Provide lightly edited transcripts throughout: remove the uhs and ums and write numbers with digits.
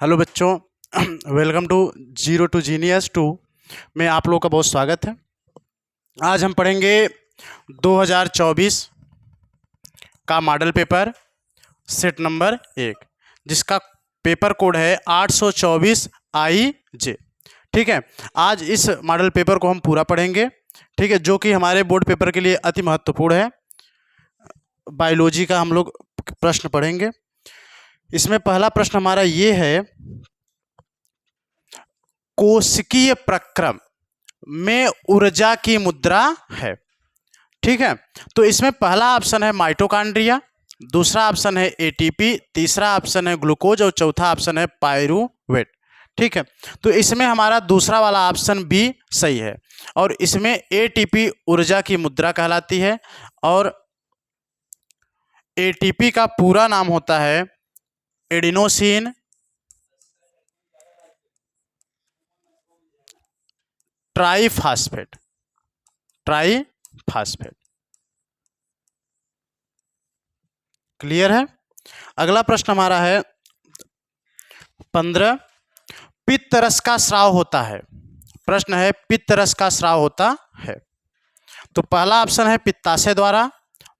Hello बच्चों, welcome to zero to genius two में आप लोगों का बहुत स्वागत है। आज हम पढ़ेंगे 2024 का मॉडल पेपर सेट नंबर 1, जिसका पेपर कोड है 824 IJ। ठीक है, आज इस मॉडल पेपर को हम पूरा पढ़ेंगे। ठीक है, जो कि हमारे बोर्ड पेपर के लिए अति महत्वपूर्ण है। बायोलॉजी का हम लोग प्रश्न पढ़ेंगे। इसमें पहला प्रश्न हमारा ये है, कोशिकीय प्रक्रम में ऊर्जा की मुद्रा है। ठीक है, तो इसमें पहला ऑप्शन है माइटोकॉन्ड्रिया, दूसरा ऑप्शन है एटीपी, तीसरा ऑप्शन है ग्लूकोज और चौथा ऑप्शन है पायरूवेट। ठीक है, तो इसमें हमारा दूसरा वाला ऑप्शन बी सही है और इसमें एटीपी ऊर्जा की मुद्रा कहलाती है और एटीपी का पूरा नाम होता है एडिनोसिन ट्राईफास्फेट। क्लियर है। अगला प्रश्न हमारा है 15, पित्त रस का स्राव होता है। प्रश्न है पित्त रस का स्राव होता है। तो पहला ऑप्शन है पित्ताशय द्वारा,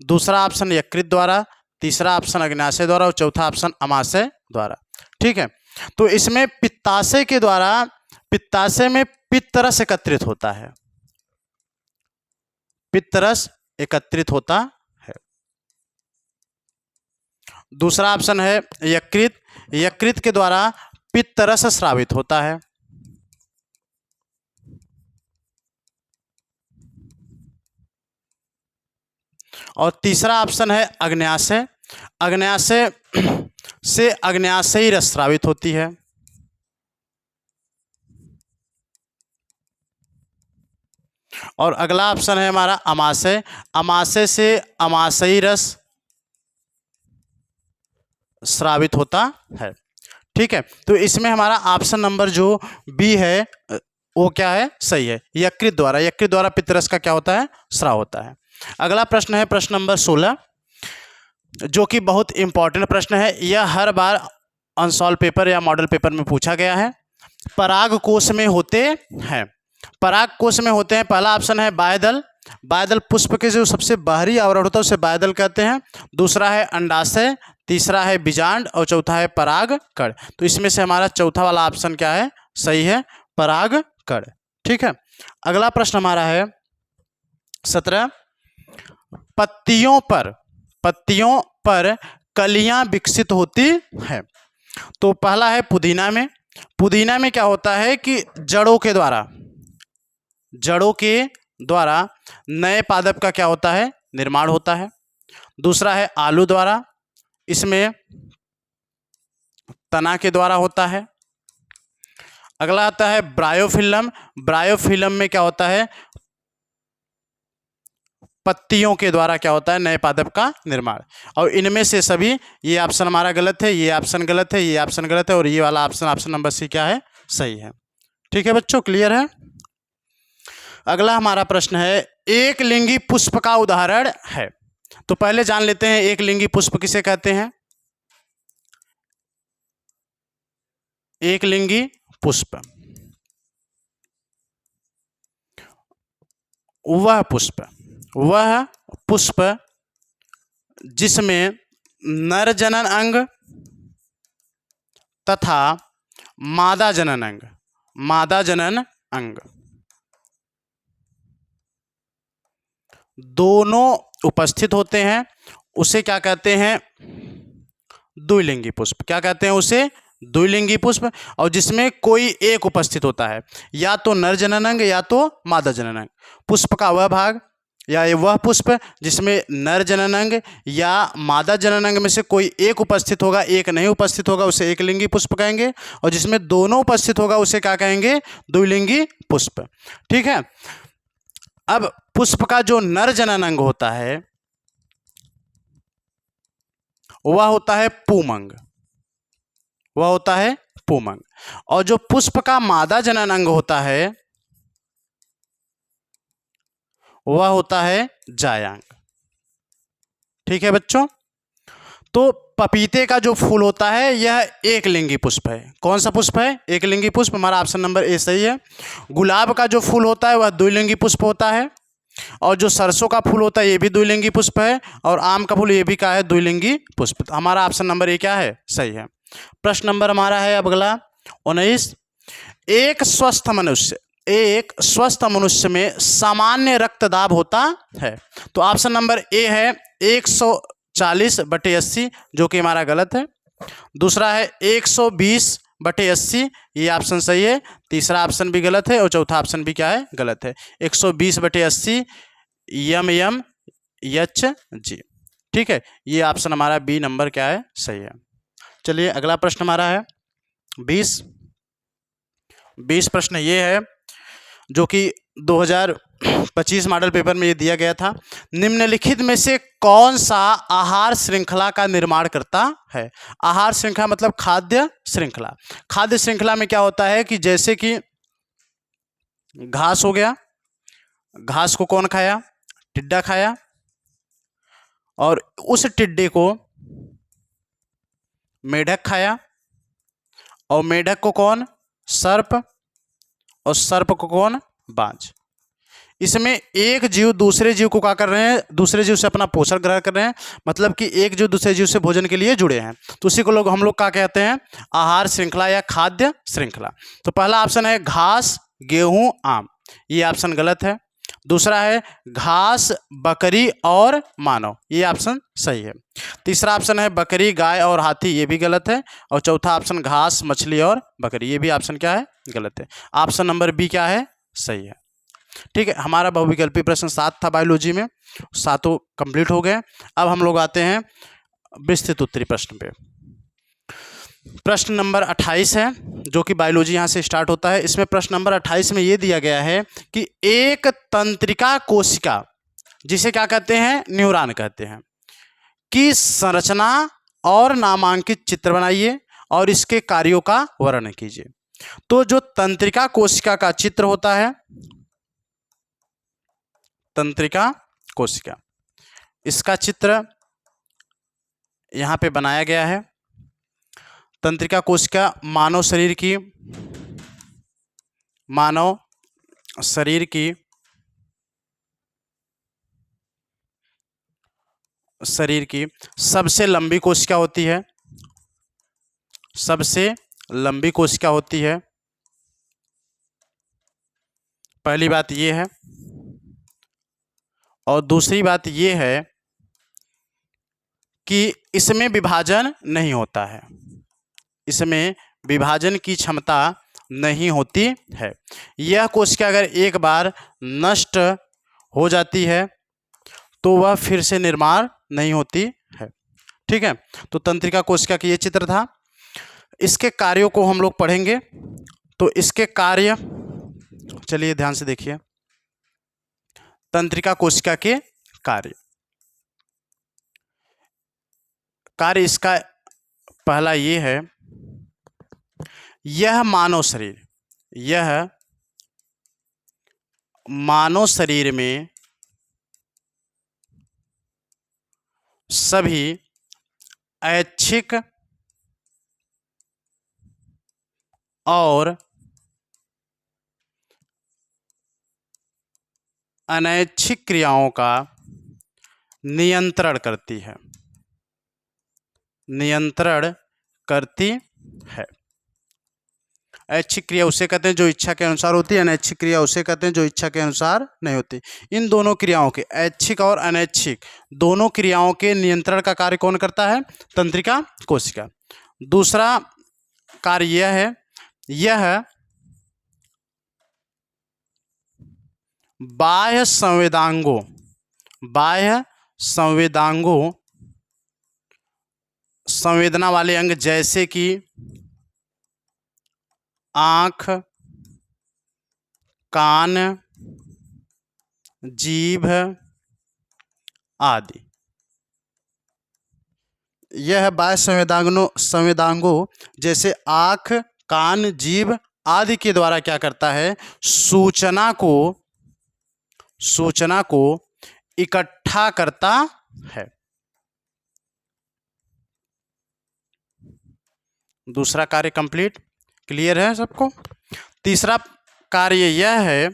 दूसरा ऑप्शन यकृत द्वारा, तीसरा ऑप्शन अग्न्याशय द्वारा और चौथा ऑप्शन अमाशय द्वारा। ठीक है, तो इसमें पित्ताशय के द्वारा, पित्ताशय में पित्त रस एकत्रित होता है, पित्त रस एकत्रित होता है। दूसरा ऑप्शन है यकृत, यकृत के द्वारा पित्त रस स्रावित होता है। और तीसरा ऑप्शन है अग्न्याशय, अग्न्याशय से अग्न्याशयी रस स्रावित होती है। और अगला ऑप्शन है हमारा अमाशय, अमाशय से अमाशयी रस स्रावित होता है। ठीक है, तो इसमें हमारा ऑप्शन नंबर जो बी है वो क्या है, सही है। यकृत द्वारा, यकृत द्वारा पित्तरस का क्या होता है, स्राव होता है। अगला प्रश्न है प्रश्न नंबर 16, जो कि बहुत इंपॉर्टेंट प्रश्न है। यह हर बार अनसॉल्व पेपर या मॉडल पेपर में पूछा गया है। पराग कोश में होते हैं, पराग कोश में होते हैं। पहला ऑप्शन है बाह्यदल, बाह्यदल पुष्प के जो सबसे बाहरी आवरण होता है उसे बाह्यदल कहते हैं। दूसरा है अंडाशय, तीसरा है बीजांड और चौथा है परागकण। तो इसमें से हमारा चौथा वाला ऑप्शन क्या है, सही है, परागकण। ठीक है, अगला प्रश्न हमारा है 17, पत्तियों पर कलियां विकसित होती हैं। तो पहला है पुदीना में, पुदीना में क्या होता है कि जड़ों के द्वारा नए पादप का क्या होता है, निर्माण होता है। दूसरा है आलू द्वारा, इसमें तना के द्वारा होता है। अगला आता है ब्रायोफिल्म, ब्रायोफिल्म में क्या होता है, पत्तियों के द्वारा क्या होता है, नए पादप का निर्माण। और इनमें से सभी, ये ऑप्शन हमारा गलत है, ये ऑप्शन गलत है, ये ऑप्शन गलत है और ये वाला ऑप्शन, ऑप्शन नंबर सी क्या है, सही है। ठीक है बच्चों, क्लियर है। अगला हमारा प्रश्न है एक लिंगी पुष्प का उदाहरण है। तो पहले जान लेते हैं एक लिंगी पुष्प किसे कहते हैं। एक लिंगी पुष्प वह पुष्प जिसमें नर जनन अंग तथा मादा जनन अंग दोनों उपस्थित होते हैं, उसे क्या कहते हैं, द्विलिंगी पुष्प। क्या कहते हैं उसे, द्विलिंगी पुष्प। और जिसमें कोई एक उपस्थित होता है, या तो नर जनन अंग या तो मादा जनन अंग। पुष्प का वह भाग या वह पुष्प जिसमें नर जनन अंग या मादा जनन अंग में से कोई एक उपस्थित होगा, एक नहीं उपस्थित होगा, उसे एक लिंगी पुष्प कहेंगे। और जिसमें दोनों उपस्थित होगा उसे क्या कहेंगे, द्विलिंगी पुष्प। ठीक है, अब पुष्प का जो नर जनन अंग होता है वह होता है पुमंग, वह होता है पुमंग। और जो पुष्प का मादा जनन अंग होता है वह होता है जायांग। ठीक है बच्चों, तो पपीते का जो फूल होता है यह एक लिंगी पुष्प है। कौन सा पुष्प है? एक लिंगी पुष्प। हमारा ऑप्शन नंबर ए सही है। गुलाब का जो फूल होता है वह द्विलिंगी पुष्प होता है, और जो सरसों का फूल होता है ये भी द्विलिंगी पुष्प है, और आम का फूल ये भी क्या है? द्विलिंगी पुष्प। तो हमारा ऑप्शन नंबर ए क्या है? सही है। प्रश्न नंबर हमारा है अब अगला 19। एक स्वस्थ मनुष्य में सामान्य रक्तदाब होता है। तो ऑप्शन नंबर ए है 140/80, जो कि हमारा गलत है। दूसरा है 120/80, ये ऑप्शन सही है। तीसरा ऑप्शन भी गलत है, और चौथा ऑप्शन भी क्या है? गलत है। 120/80 mmHg। ठीक है, ये ऑप्शन हमारा बी नंबर क्या है? सही है। चलिए अगला प्रश्न हमारा है 20 प्रश्न ये है जो कि 2025 मॉडल पेपर में ये दिया गया था। निम्नलिखित में से कौन सा आहार श्रृंखला का निर्माण करता है? आहार श्रृंखला मतलब खाद्य श्रृंखला। खाद्य श्रृंखला में क्या होता है कि जैसे कि घास हो गया, घास को कौन खाया? टिड्डा खाया, और उस टिड्डे को मेढक खाया, और मेढक को कौन? सर्प, और सर्प को कौन? बाज। इसमें एक जीव दूसरे जीव को क्या कर रहे हैं? दूसरे जीव से अपना पोषण ग्रहण कर रहे हैं, मतलब कि एक जीव दूसरे जीव से भोजन के लिए जुड़े हैं। तो उसी को हम लोग क्या कहते हैं? आहार श्रृंखला या खाद्य श्रृंखला। तो पहला ऑप्शन है घास, गेहूं, आम, ये ऑप्शन गलत है। दूसरा है घास, बकरी और मानव, ये ऑप्शन सही है। तीसरा ऑप्शन है बकरी, गाय और हाथी, ये भी गलत है। और चौथा ऑप्शन घास, मछली और बकरी, ये भी ऑप्शन क्या है? गलत है। ऑप्शन नंबर बी क्या है? सही है। ठीक है, हमारा बहुविकल्पी प्रश्न 7 था बायोलॉजी में, सातों कंप्लीट हो गए। अब हम लोग आते हैं विस्तृत उत्तरी प्रश्न पे। प्रश्न नंबर 28 है जो कि बायोलॉजी यहाँ से स्टार्ट होता है। इसमें प्रश्न नंबर 28 में ये दिया गया है कि एक तंत्रिका कोशिका, जिसे क्या कहते हैं? न्यूरॉन कहते हैं, की संरचना और नामांकित चित्र बनाइए और इसके कार्यों का वर्णन कीजिए। तो जो तंत्रिका कोशिका का चित्र होता है, तंत्रिका कोशिका, इसका चित्र यहाँ पे बनाया गया है। तंत्रिका कोशिका मानव शरीर की सबसे लंबी कोशिका होती है, सबसे लंबी कोशिका होती है। पहली बात ये है, और दूसरी बात ये है कि इसमें विभाजन नहीं होता है, इसमें विभाजन की क्षमता नहीं होती है। यह कोशिका अगर एक बार नष्ट हो जाती है तो वह फिर से निर्माण नहीं होती है। ठीक है, तो तंत्रिका कोशिका का ये चित्र था। इसके कार्यों को हम लोग पढ़ेंगे। तो इसके कार्य, चलिए ध्यान से देखिए। तंत्रिका कोशिका के कार्य इसका पहला ये है, यह मानव शरीर में सभी ऐच्छिक और अनैच्छिक क्रियाओं का नियंत्रण करती है। ऐच्छिक क्रिया उसे कहते हैं जो इच्छा के अनुसार होती है, अनैच्छिक क्रिया उसे कहते हैं जो इच्छा के अनुसार नहीं होती। इन दोनों क्रियाओं के, ऐच्छिक और अनैच्छिक दोनों क्रियाओं के नियंत्रण का कार्य कौन करता है? तंत्रिका कोशिका। दूसरा कार्य यह है, यह बाह्य संवेदांगों संवेदना वाले अंग जैसे कि आँख, कान, जीभ आदि, यह बाह्य संवेदांगों जैसे आँख, कान, जीभ आदि के द्वारा क्या करता है? सूचना को इकट्ठा करता है। दूसरा कार्य कंप्लीट। क्लियर है सबको? तीसरा कार्य यह है,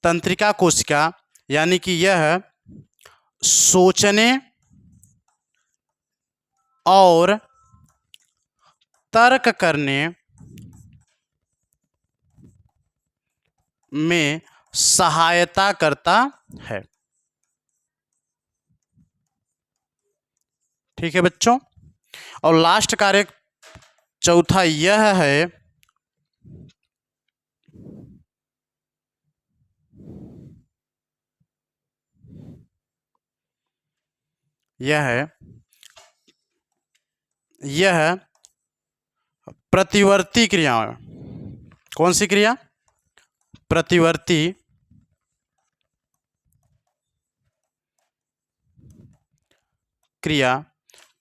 तंत्रिका कोशिका यानी कि यह सोचने और तर्क करने में सहायता करता है। ठीक है बच्चों। और लास्ट कार्य चौथा यह है, यह प्रतिवर्ती क्रिया। कौन सी क्रिया? प्रतिवर्ती क्रिया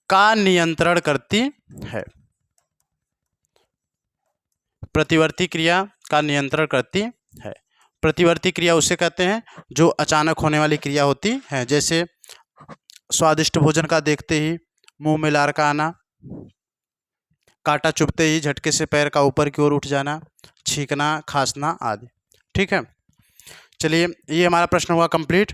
का नियंत्रण करती है। प्रतिवर्ती क्रिया का नियंत्रण करती है। प्रतिवर्ती क्रिया उसे कहते हैं जो अचानक होने वाली क्रिया होती है, जैसे स्वादिष्ट भोजन का देखते ही मुंह में लार का आना, कांटा चुभते ही झटके से पैर का ऊपर की ओर उठ जाना, छींकना, खांसना आदि। ठीक है, चलिए ये हमारा प्रश्न हुआ कंप्लीट।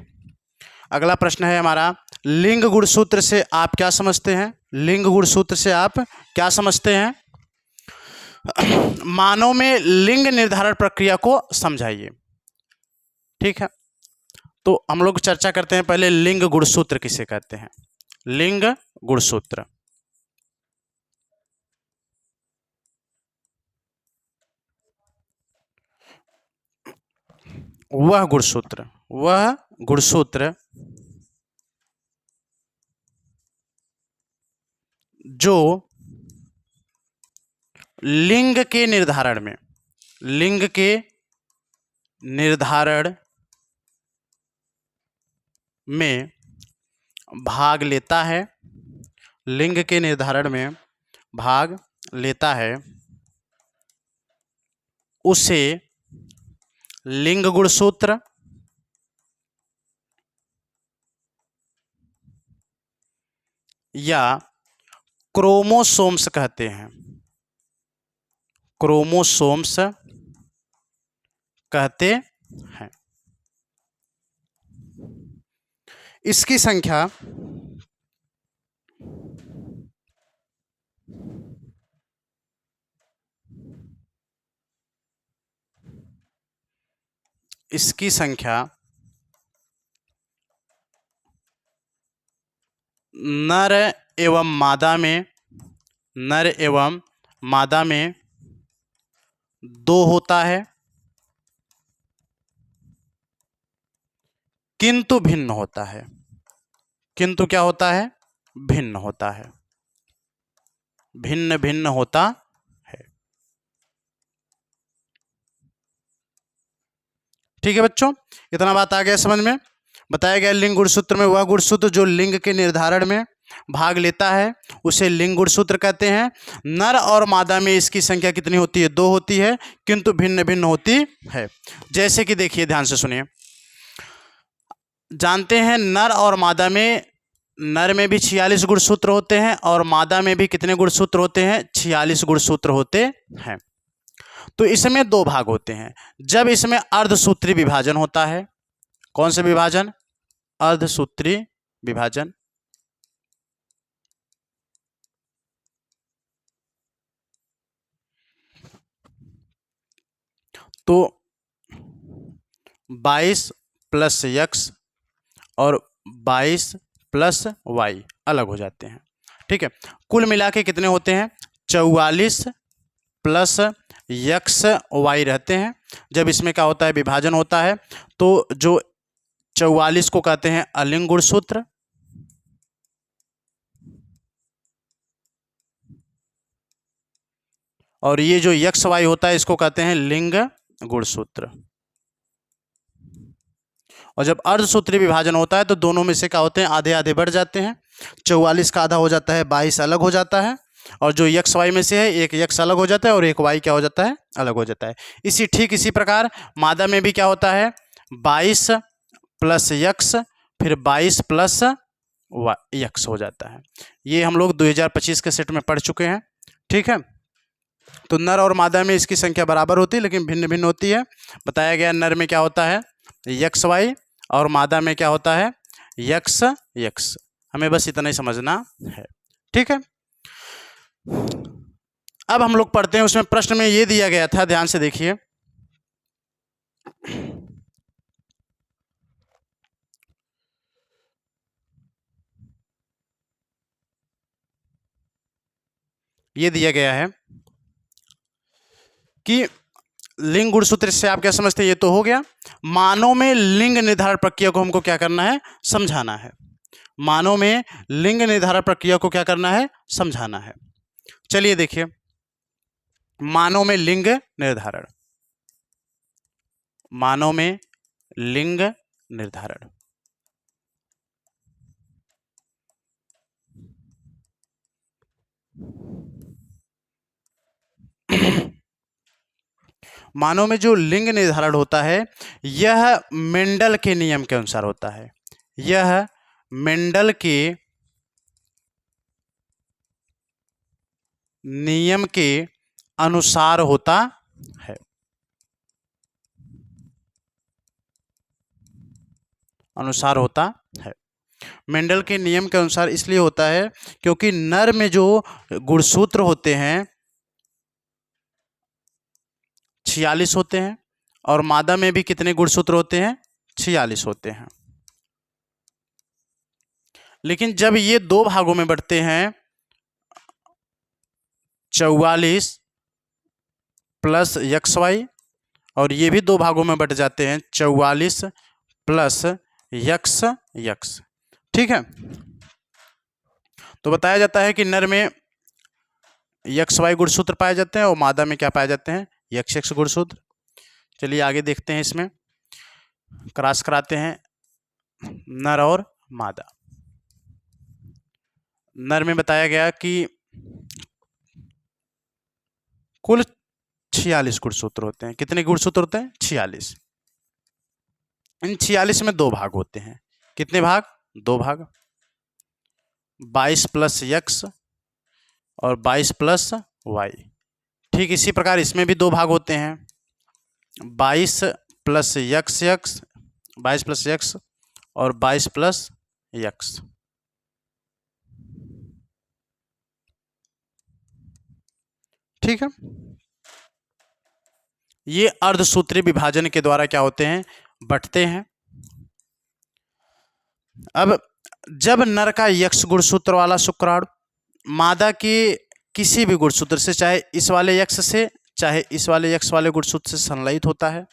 अगला प्रश्न है हमारा, लिंग गुणसूत्र से आप क्या समझते हैं? लिंग गुणसूत्र से आप क्या समझते हैं? मानव में लिंग निर्धारण प्रक्रिया को समझाइए। ठीक है, तो हम लोग चर्चा करते हैं पहले लिंग गुणसूत्र किसे कहते हैं। लिंग गुणसूत्र, वह गुणसूत्र जो लिंग के निर्धारण में भाग लेता है, लिंग के निर्धारण में भाग लेता है, उसे लिंग गुणसूत्र या क्रोमोसोम्स कहते हैं। क्रोमोसोम्स कहते हैं। इसकी संख्या नर एवं मादा में 2 होता है, किंतु भिन्न होता है। किंतु क्या होता है? भिन्न होता है, भिन्न भिन्न होता है। ठीक है बच्चों, इतना बात आ गया समझ में। बताया गया लिंग गुणसूत्र में वह गुणसूत्र जो लिंग के निर्धारण में भाग लेता है उसे लिंग गुणसूत्र कहते हैं। नर और मादा में इसकी संख्या कितनी होती है? 2 होती है, किंतु भिन्न भिन्न होती है। जैसे कि देखिए, ध्यान से सुनिए। जानते हैं नर और मादा में, नर में भी 46 गुणसूत्र होते हैं और मादा में भी कितने गुणसूत्र होते हैं? 46 गुणसूत्र होते हैं। तो इसमें 2 भाग होते हैं। जब इसमें अर्धसूत्री विभाजन होता है, कौन से विभाजन? अर्धसूत्री विभाजन। तो 22 + x और 22 + y अलग हो जाते हैं। ठीक है, कुल मिला के कितने होते हैं? 44 + x y रहते हैं। जब इसमें क्या होता है? विभाजन होता है, तो जो 44 को कहते हैं अलिंग गुणसूत्र, और ये जो x y होता है इसको कहते हैं लिंग गुणसूत्र। और जब अर्धसूत्री विभाजन होता है तो दोनों में से क्या होते हैं? आधे आधे बढ़ जाते हैं। 44 का आधा हो जाता है, 22 अलग हो जाता है, और जो x y में से है एक x अलग हो जाता है और एक y क्या हो जाता है? अलग हो जाता है। ठीक इसी प्रकार मादा में भी क्या होता है? 22 + x फिर 22 + यक्स हो जाता है। ये हम लोग 2025 के सेट में पढ़ चुके हैं। ठीक है, तो नर और मादा में इसकी संख्या बराबर होती है लेकिन भिन्न भिन्न होती है। बताया गया नर में क्या होता है यक्स वाई और मादा में क्या होता है यक्स यक्स। हमें बस इतना ही समझना है। ठीक है, अब हम लोग पढ़ते हैं। उसमें प्रश्न में ये दिया गया था, ध्यान से देखिए। ये दिया गया है कि लिंग गुणसूत्र से आप क्या समझते हैं, ये तो हो गया। मानव में लिंग निर्धारण प्रक्रिया को हमको क्या करना है, समझाना है। मानव में लिंग निर्धारण प्रक्रिया को क्या करना है, समझाना है। चलिए देखिए, मानव में लिंग निर्धारण, मानव में लिंग निर्धारण। मानव में जो लिंग निर्धारण होता है यह मेंडल के नियम के अनुसार होता है। यह मेंडल के नियम के अनुसार होता है। अनुसार होता है। मेंडल के नियम के अनुसार इसलिए होता है क्योंकि नर में जो गुणसूत्र होते हैं 46 होते हैं और मादा में भी कितने गुणसूत्र होते हैं, 46 होते हैं। लेकिन जब ये दो भागों में बढ़ते हैं 44 प्लस यक्स वाई, और ये भी दो भागों में बट जाते हैं 44 प्लस यक्स यक्स। ठीक है, तो बताया जाता है कि नर में यक्स वाई गुणसूत्र पाए जाते हैं और मादा में क्या पाए जाते हैं, यक्स यक्स गुणसूत्र। चलिए आगे देखते हैं, इसमें क्रॉस कराते हैं नर और मादा। नर में बताया गया कि कुल 46 गुणसूत्र होते हैं। कितने गुणसूत्र होते हैं, 46। इन 46 में दो भाग होते हैं। कितने भाग, दो भाग, 22 प्लस यक्स और 22 प्लस वाई। ठीक इसी प्रकार इसमें भी दो भाग होते हैं, 22 plus x x, 22 plus x और 22 प्लस यक्स। ठीक है, ये अर्धसूत्री विभाजन के द्वारा क्या होते हैं, बंटते हैं। अब जब नर का यक्स गुणसूत्र वाला शुक्राणु मादा के किसी भी गुणसूत्र से, चाहे इस वाले यक्स से चाहे इस वाले यक्स वाले गुणसूत्र से संलयित होता है,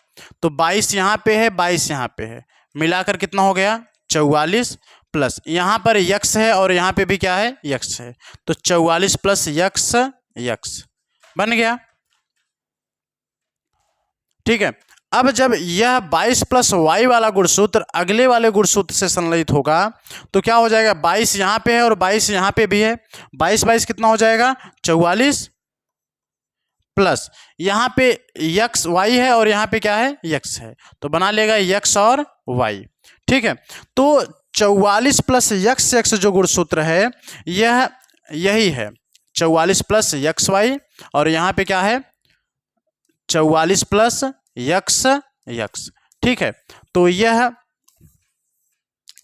तो 22 यहाँ पे है, 22 यहाँ पे है, मिलाकर कितना हो गया 44 प्लस यहाँ पर यक्स है और यहाँ पे भी क्या है, यक्स है, तो 44 प्लस यक्स यक्स बन गया। ठीक है, अब जब यह 22 प्लस वाई वाला गुणसूत्र अगले वाले गुणसूत्र से संलयित होगा तो क्या हो जाएगा, 22 यहाँ पे है और 22 यहाँ पे भी है, 22 22 कितना हो जाएगा 44 प्लस यहाँ पे यक्स वाई है और यहाँ पे क्या है, यक्स है, तो बना लेगा यक्स और वाई। ठीक है, तो 44 प्लस यक्स यक्स जो गुणसूत्र है यह यही है, 44 प्लस यक्स वाई और यहाँ पे क्या है 44 प्लस यक्स यक्स। ठीक है, तो यह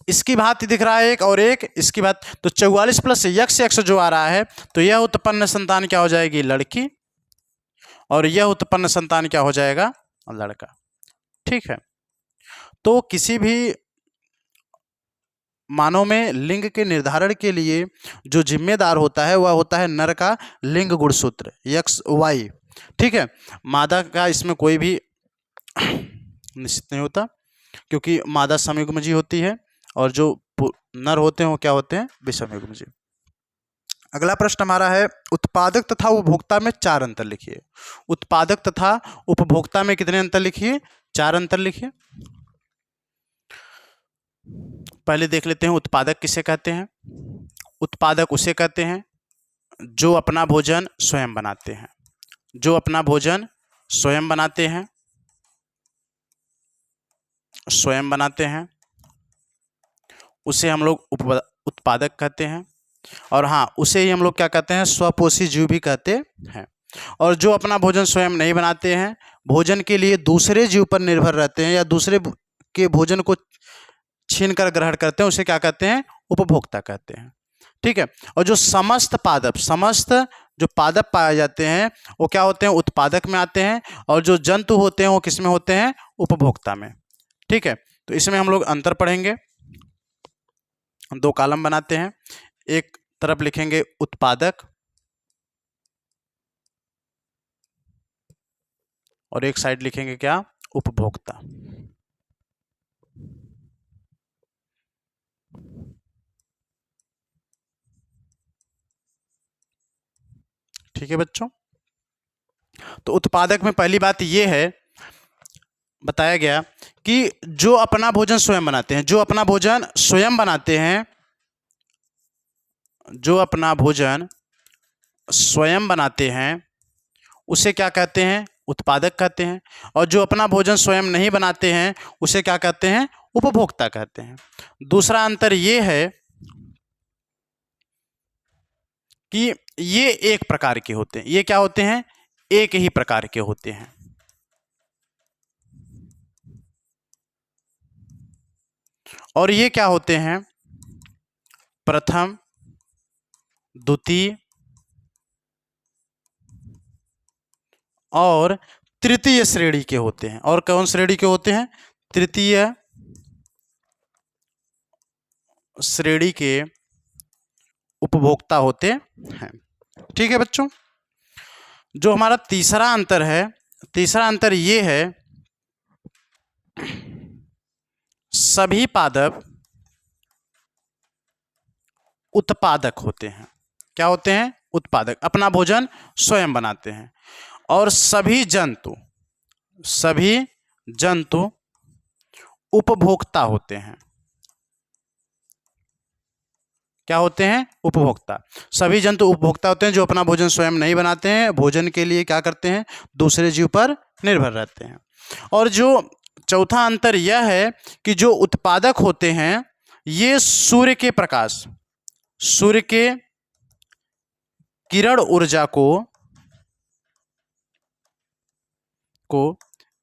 इसकी भांति दिख रहा है एक और एक इसकी बात, तो 44 प्लस यक्स यक्स जो आ रहा है तो यह उत्पन्न संतान क्या हो जाएगी, लड़की, और यह उत्पन्न संतान क्या हो जाएगा, लड़का। ठीक है, तो किसी भी मानव में लिंग के निर्धारण के लिए जो जिम्मेदार होता है वह होता है नर का लिंग गुणसूत्र यक्स वाई। ठीक है, मादा का इसमें कोई भी निश्चित नहीं होता क्योंकि मादा समयुग्मजी होती है और जो नर होते हैं वो क्या होते हैं, विषमयुग्मजी। अगला प्रश्न हमारा है, उत्पादक तथा उपभोक्ता में 4 अंतर लिखिए। उत्पादक तथा उपभोक्ता में कितने अंतर लिखिए, 4 अंतर लिखिए। पहले देख लेते हैं उत्पादक किसे कहते हैं। उत्पादक उसे कहते हैं जो अपना भोजन स्वयं बनाते हैं, जो अपना भोजन स्वयं बनाते हैं, स्वयं बनाते हैं, उसे हम लोग उत्पादक कहते हैं। और हाँ, उसे ही हम लोग क्या कहते हैं, स्वपोषी जीव भी कहते हैं। और जो अपना भोजन स्वयं नहीं बनाते हैं, भोजन के लिए दूसरे जीव पर निर्भर रहते हैं या दूसरे के भोजन को छीन कर ग्रहण करते हैं, उसे क्या कहते हैं, उपभोक्ता कहते हैं। ठीक है। और जो समस्त जो पादप पाए जाते हैं वो क्या होते हैं, उत्पादक में आते हैं। और जो जंतु होते हैं वो किस में होते हैं, उपभोक्ता में। ठीक है। तो इसमें हम लोग अंतर पढ़ेंगे। 2 कॉलम बनाते हैं, एक तरफ लिखेंगे उत्पादक और एक साइड लिखेंगे क्या, उपभोक्ता। ठीक है बच्चों। तो उत्पादक में पहली बात यह है, बताया गया कि जो अपना भोजन स्वयं बनाते हैं, जो अपना भोजन स्वयं बनाते हैं, जो अपना भोजन स्वयं बनाते हैं उसे क्या कहते हैं, उत्पादक कहते हैं। और जो अपना भोजन स्वयं नहीं बनाते हैं उसे क्या कहते हैं, उपभोक्ता कहते हैं। दूसरा अंतर ये है कि ये एक प्रकार के होते हैं। ये क्या होते हैं, एक ही प्रकार के होते हैं। और ये क्या होते हैं, प्रथम, द्वितीय और तृतीय श्रेणी के होते हैं। और कौन श्रेणी के होते हैं, तृतीय श्रेणी के उपभोक्ता होते हैं। ठीक है बच्चों। जो हमारा तीसरा अंतर है, तीसरा अंतर ये है, सभी पादप उत्पादक होते हैं। क्या होते हैं, उत्पादक, अपना भोजन स्वयं बनाते हैं। और सभी जंतु उपभोक्ता होते हैं। क्या होते हैं, उपभोक्ता। सभी जंतु उपभोक्ता होते हैं जो अपना भोजन स्वयं नहीं बनाते हैं, भोजन के लिए क्या करते हैं, दूसरे जीव पर निर्भर रहते हैं। और जो चौथा अंतर यह है कि जो उत्पादक होते हैं ये सूर्य के प्रकाश, सूर्य के किरण ऊर्जा को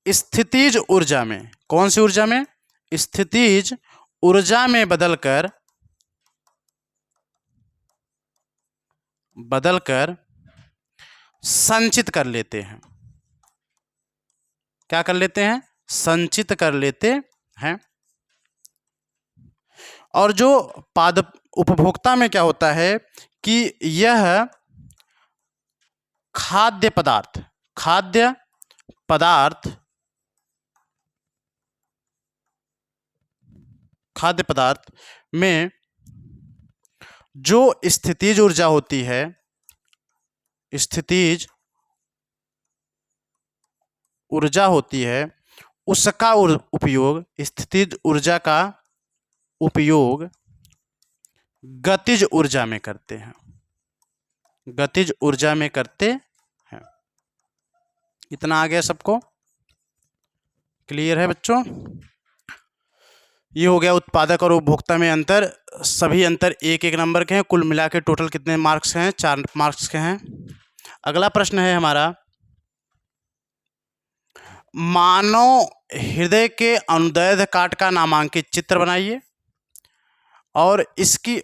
स्थितिज ऊर्जा में, कौन सी ऊर्जा में, स्थितिज ऊर्जा में बदलकर संचित कर लेते हैं। क्या कर लेते हैं, संचित कर लेते हैं। और जो पादप उपभोक्ता में क्या होता है कि यह खाद्य पदार्थ में जो स्थितिज ऊर्जा होती है, स्थितिज ऊर्जा होती है, उसका उपयोग, स्थितिज ऊर्जा का उपयोग गतिज ऊर्जा में करते हैं, गतिज ऊर्जा में करते हैं। इतना आ गया सबको, क्लियर है बच्चों। ये हो गया उत्पादक और उपभोक्ता में अंतर। सभी अंतर एक एक नंबर के हैं। कुल मिला के टोटल कितने मार्क्स हैं, 4 मार्क्स के हैं। अगला प्रश्न है हमारा, मानव हृदय के अनुदैर्ध्य काट का नामांकित चित्र बनाइए और इसकी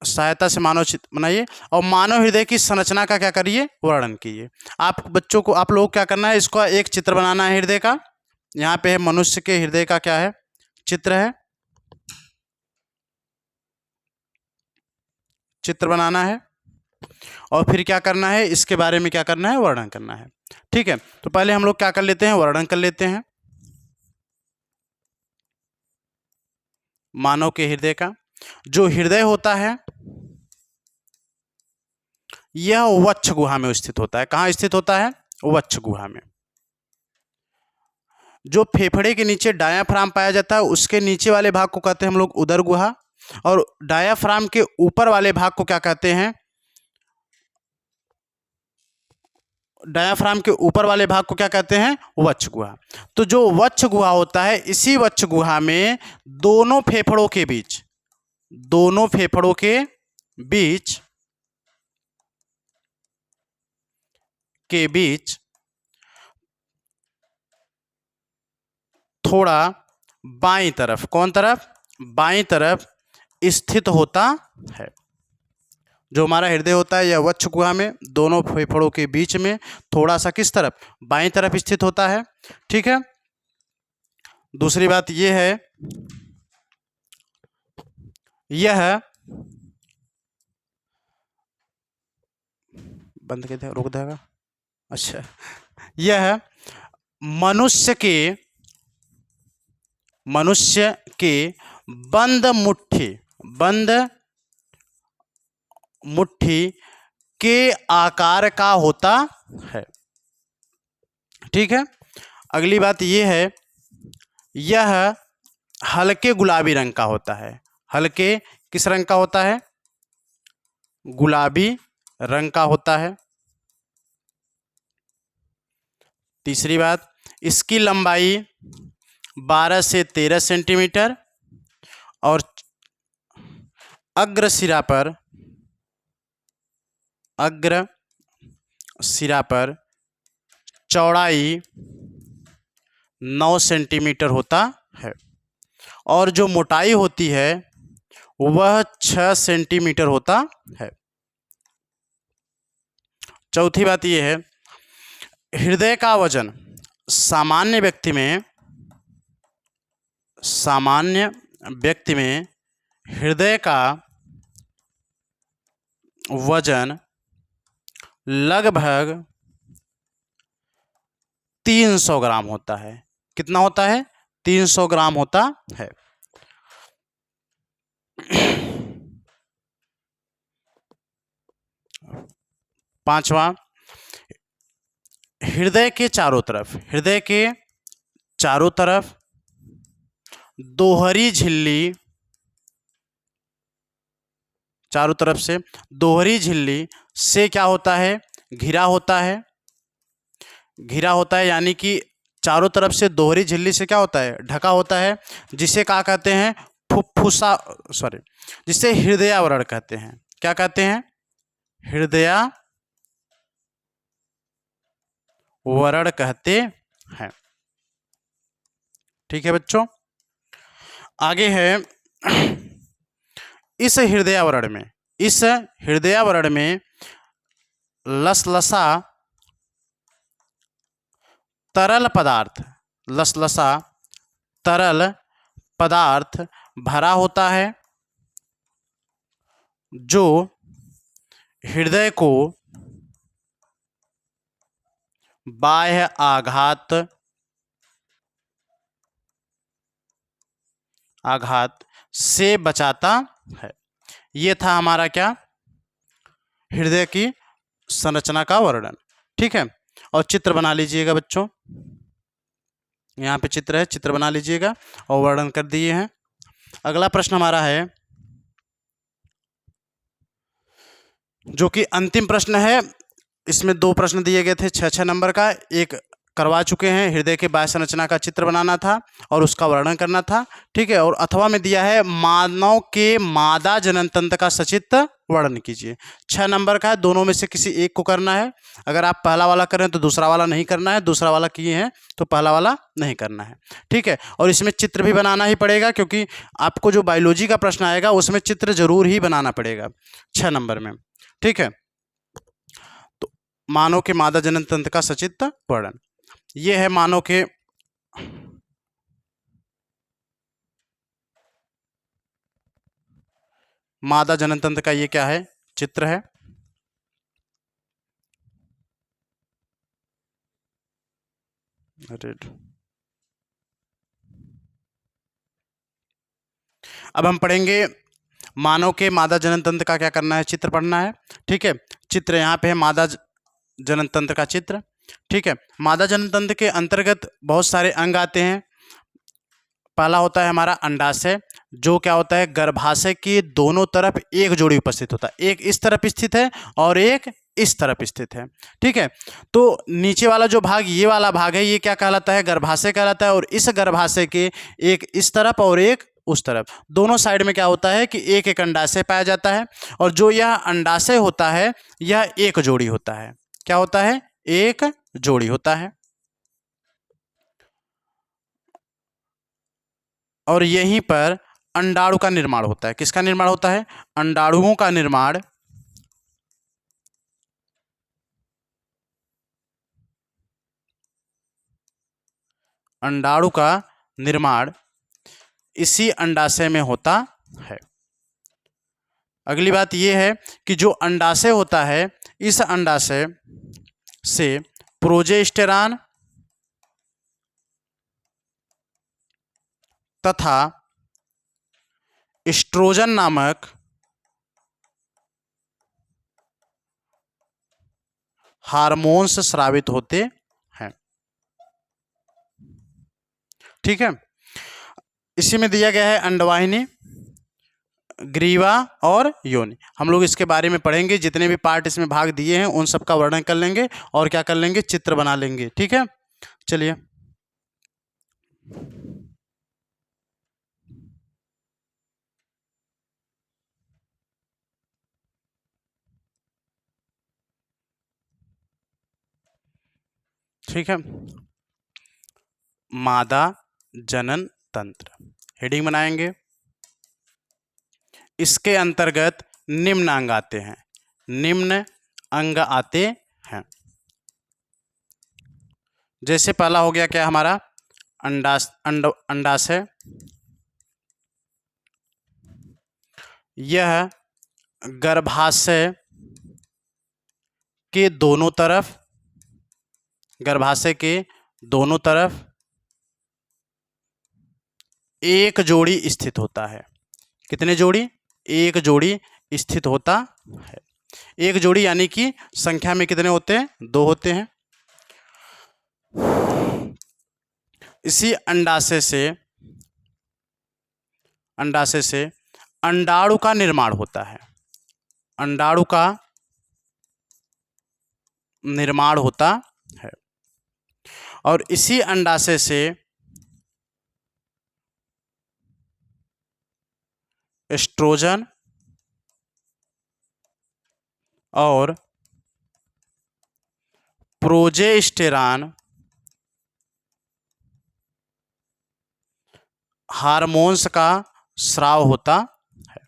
सहायता से मानव चित्र बनाइए और मानव हृदय की संरचना का क्या करिए, वर्णन कीजिए। आप बच्चों को, आप लोगों को क्या करना है, इसका एक चित्र बनाना है हृदय का। यहाँ पे है मनुष्य के हृदय का क्या है, चित्र है, चित्र बनाना है। और फिर क्या करना है, इसके बारे में क्या करना है, वर्णन करना है। ठीक है। तो पहले हम लोग क्या कर लेते हैं, वर्णन कर लेते हैं मानव के हृदय का। जो हृदय होता है यह वक्ष गुहा में स्थित होता है। कहाँ स्थित होता है, वक्ष गुहा में। जो फेफड़े के नीचे डायाफ्राम पाया जाता है उसके नीचे वाले भाग को कहते हैं हम लोग उदर गुहा, और डायाफ्राम के ऊपर वाले भाग को क्या कहते हैं, डायाफ्राम के ऊपर वाले भाग को क्या कहते हैं, वक्ष गुहा। तो जो वक्ष गुहा होता है, इसी वक्ष गुहा में दोनों फेफड़ों के बीच, दोनों फेफड़ों के बीच थोड़ा बाईं तरफ, कौन तरफ? बाईं तरफ स्थित होता है। जो हमारा हृदय होता है यह वक्ष गुहा में दोनों फेफड़ों के बीच में थोड़ा सा किस तरफ? बाईं तरफ स्थित होता है। ठीक है। दूसरी बात यह है, यह बंद कर दे, रोक देगा। अच्छा, यह मनुष्य के बंद मुट्ठी के आकार का होता है। ठीक है। अगली बात यह है, यह हल्के गुलाबी रंग का होता है। हल्के किस रंग का होता है? गुलाबी रंग का होता है। तीसरी बात, इसकी लंबाई 12 से 13 सेंटीमीटर और अग्र सिरा पर चौड़ाई 9 सेंटीमीटर होता है और जो मोटाई होती है वह 6 सेंटीमीटर होता है। चौथी बात यह है, हृदय का वजन सामान्य व्यक्ति में हृदय का वजन लगभग 300 ग्राम होता है। कितना होता है? 300 ग्राम होता है। पांचवा, हृदय के चारों तरफ दोहरी झिल्ली, चारों तरफ से दोहरी झिल्ली से क्या होता है? घिरा होता है। यानी कि चारों तरफ से दोहरी झिल्ली से क्या होता है? ढका होता है, जिसे क्या कहते हैं? जिसे हृदयावरण कहते हैं। क्या कहते हैं? हृदयावरण कहते हैं। ठीक है बच्चों। आगे है, इस हृदयावरण में लसलसा तरल पदार्थ भरा होता है जो हृदय को बाह्य आघात से बचाता है। ये था हमारा क्या? हृदय की संरचना का वर्णन। ठीक है। और चित्र बना लीजिएगा बच्चों, यहाँ पे चित्र है, चित्र बना लीजिएगा और वर्णन कर दिए हैं। अगला प्रश्न हमारा है जो कि अंतिम प्रश्न है। इसमें 2 प्रश्न दिए गए थे 6-6 नंबर का, एक करवा चुके हैं। हृदय के बाह्य संरचना का चित्र बनाना था और उसका वर्णन करना था। ठीक है। और अथवा में दिया है मानव के मादा जनन तंत्र का सचित्र वर्णन कीजिए। 6 नंबर का है, दोनों में से किसी एक को करना है। अगर आप पहला वाला कर रहे हैं तो दूसरा वाला नहीं करना है, दूसरा वाला किए हैं तो पहला वाला नहीं करना है। ठीक है। और इसमें चित्र भी बनाना ही पड़ेगा, क्योंकि आपको जो बायोलॉजी का प्रश्न आएगा उसमें चित्र जरूर ही बनाना पड़ेगा 6 नंबर में। ठीक है। तो मानव के मादा जनन तंत्र का सचित्र वर्णन, ये है मानव के मादा जनन तंत्र का ये क्या है? चित्र है। अब हम पढ़ेंगे मानव के मादा जनन तंत्र का क्या करना है, चित्र पढ़ना है। ठीक है। चित्र यहाँ पे है मादा जनन तंत्र का चित्र। ठीक है। मादा जनन तंत्र के अंतर्गत बहुत सारे अंग आते हैं। पहला होता है हमारा अंडाशय, जो क्या होता है? गर्भाशय के दोनों तरफ एक जोड़ी उपस्थित होता है, एक इस तरफ स्थित है और एक इस तरफ स्थित है। ठीक है। तो नीचे वाला जो भाग, ये वाला भाग है, ये क्या कहलाता है? गर्भाशय कहलाता है। और इस गर्भाशय के एक इस तरफ और एक उस तरफ। दोनों साइड में क्या होता है कि एक एक अंडाशय पाया जाता है, और जो यह अंडाशय होता है यह एक जोड़ी होता है। क्या होता है? एक जोड़ी होता है। और यहीं पर अंडाणु का निर्माण होता है। किसका निर्माण होता है? अंडाणुओं का निर्माण अंडाणु का निर्माण इसी अंडाशय में होता है। अगली बात यह है कि जो अंडाशय होता है, इस अंडाशय से प्रोजेस्टेरॉन तथा एस्ट्रोजन नामक हार्मोन्स स्रावित होते हैं। ठीक है, इसी में दिया गया है अंडवाहिनी, ग्रीवा और योनि। हम लोग इसके बारे में पढ़ेंगे, जितने भी पार्ट इसमें भाग दिए हैं उन सब का वर्णन कर लेंगे और क्या कर लेंगे, चित्र बना लेंगे। ठीक है, चलिए। ठीक है, मादा जनन तंत्र हेडिंग बनाएंगे। इसके अंतर्गत निम्न अंग आते हैं। निम्न अंग आते हैं, जैसे पहला हो गया क्या हमारा, अंडाशय। यह गर्भाशय के दोनों तरफ, गर्भाशय के दोनों तरफ एक जोड़ी स्थित होता है। कितने जोड़ी? एक जोड़ी स्थित होता है। एक जोड़ी यानी कि संख्या में कितने होते हैं? 2 होते हैं। इसी अंडाशय से अंडाणु का निर्माण होता है। अंडाणु का निर्माण होता है, और इसी अंडाशय से एस्ट्रोजन और प्रोजेस्टेरॉन हार्मोन्स का स्राव होता है।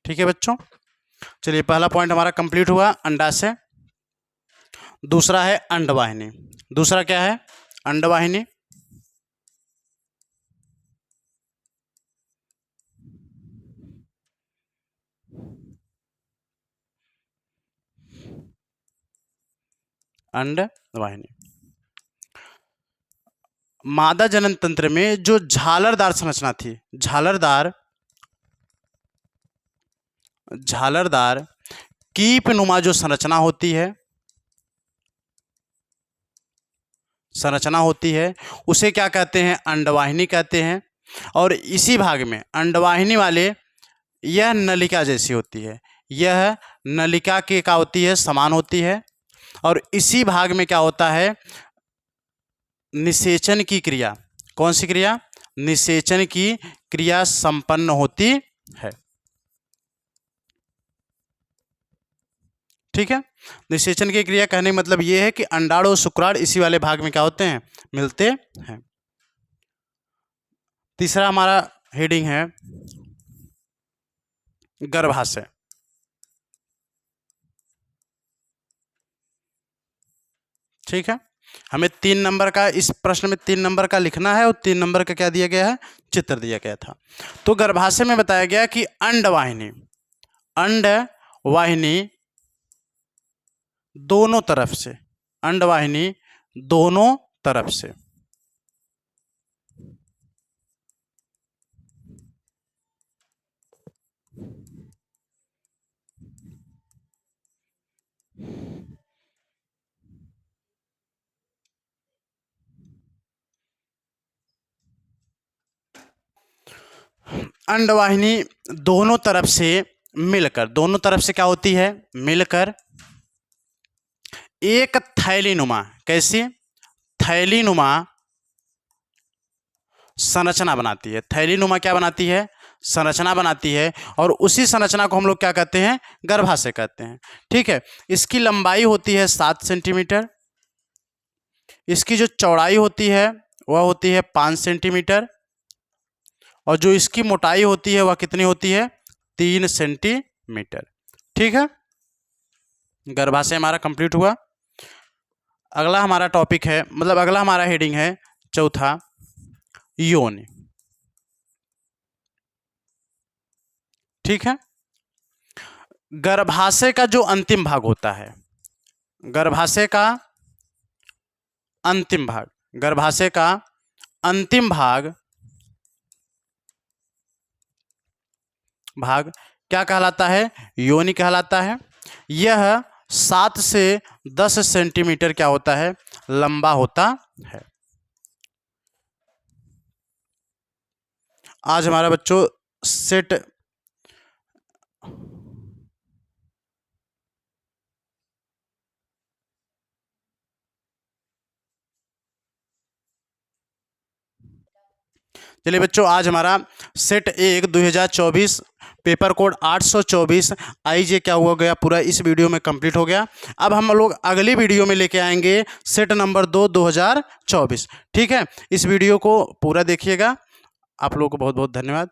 ठीक है बच्चों, चलिए पहला पॉइंट हमारा कंप्लीट हुआ, अंडाशय। दूसरा है अंडवाहिनी। दूसरा क्या है? अंडवाहिनी। अंडवाहिनी। मादा जनन तंत्र में जो झालरदार संरचना थी, झालरदार कीप नुमा जो संरचना होती है उसे क्या कहते हैं? अंडवाहिनी कहते हैं। और इसी भाग में अंडवाहिनी वाले, यह नलिका जैसी होती है। यह नलिका के क्या होती है? समान होती है। और इसी भाग में क्या होता है? निषेचन की क्रिया। कौन सी क्रिया? निषेचन की क्रिया संपन्न होती है। ठीक है, निषेचन की क्रिया कहने का मतलब यह है कि अंडाणु और शुक्राणु इसी वाले भाग में क्या होते हैं? मिलते हैं। तीसरा हमारा हेडिंग है गर्भाशय। ठीक है, हमें 3 नंबर का, इस प्रश्न में 3 नंबर का लिखना है, और 3 नंबर का क्या दिया गया है? चित्र दिया गया था। तो गर्भाशय में बताया गया कि अंडवाहिनी दोनों तरफ से, अंडवाहिनी दोनों तरफ से अंडवाहिनी दोनों तरफ से मिलकर, दोनों तरफ से क्या होती है? मिलकर एक थैलीनुमा, कैसी? थैलीनुमा संरचना बनाती है। थैलीनुमा क्या बनाती है? संरचना बनाती है। और उसी संरचना को हम लोग क्या कहते हैं? गर्भाशय कहते हैं। ठीक है। इसकी लंबाई होती है 7 सेंटीमीटर। इसकी जो चौड़ाई होती है वह होती है 5 सेंटीमीटर। और जो इसकी मोटाई होती है वह कितनी होती है? 3 सेंटीमीटर। ठीक है, गर्भाशय हमारा कंप्लीट हुआ। अगला हमारा टॉपिक है, मतलब अगला हमारा हेडिंग है चौथा, योनि। ठीक है, गर्भाशय का जो अंतिम भाग होता है, गर्भाशय का अंतिम भाग, गर्भाशय का अंतिम भाग क्या कहलाता है? योनि कहलाता है। यह 7 से 10 सेंटीमीटर क्या होता है? लंबा होता है। आज हमारा बच्चों सेट चलिए बच्चों, आज हमारा सेट 1 2024 पेपर कोड 824 आईजे क्या हुआ गया पूरा इस वीडियो में कंप्लीट हो गया। अब हम लोग अगली वीडियो में लेके आएंगे सेट नंबर 2 2024। ठीक है, इस वीडियो को पूरा देखिएगा। आप लोगों को बहुत बहुत धन्यवाद।